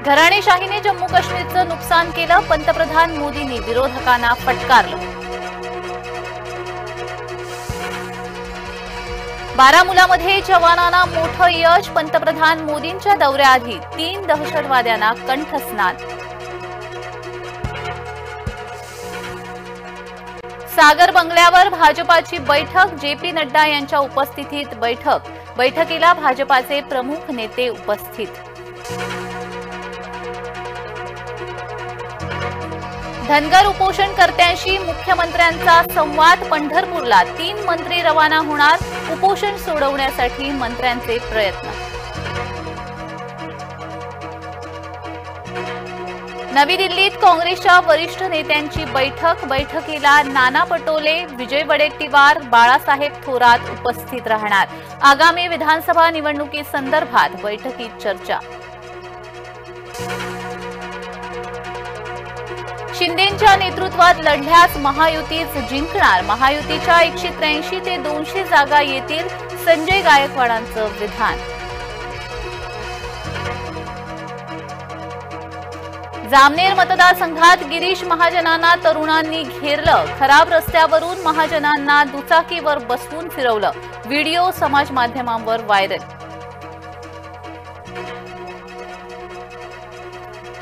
घराणेशाहीने जम्मू काश्मीरचं नुकसान केलं, पंतप्रधान मोदींनी विरोधकांना फटकारलं. बारामुलामध्ये जवानांना मोठं यश, पंतप्रधान मोदींच्या दौऱ्याआधी 3 दहशतवाद्यांना कंठस्नान. सागर बंगल्यावर भाजपाची बैठक, जेपी नड्डा यांच्या उपस्थितीत बैठकीला भाजपाचे प्रमुख नेते उपस्थित. धनगर उपोषणकर्त्यांशी मुख्यमंत्र्यांचा संवाद, पंढरपूरला 3 मंत्री रवाना होणार, उपोषण सोडवण्यासाठी मंत्र्यांचे प्रयत्न. नवी दिल्लीत काँग्रेसच्या वरिष्ठ नेत्यांची बैठकीला नाना पटोले, विजय वडेट्टीवार, बाळासाहेब थोरात उपस्थित राहणार. आगामी विधानसभा निवडणुकीसंदर्भात बैठकीत चर्चा. शिंदेंच्या नेतृत्वात लढल्यास महायुतीच जिंकणार, महायुतीच्या 183 ते 200 जागा येतील, संजय गायकवाडांचं विधान. जामनेर मतदारसंघात गिरीश महाजनांना तरुणांनी घेरलं, खराब रस्त्यावरून महाजनांना दुचाकीवर बसवून फिरवलं, व्हिडिओ समाज माध्यमांवर व्हायरल.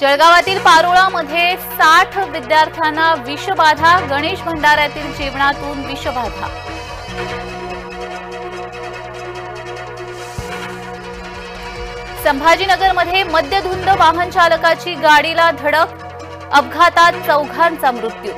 जळगावातील पारोळामध्ये 60 विद्यार्थ्यांना विषबाधा, गणेश भंडाऱ्यातील जेवणातून विषबाधा. संभाजीनगरमध्ये मद्यधुंद वाहन चालकाची गाडीला धडक, अपघातात 4घांचा मृत्यू.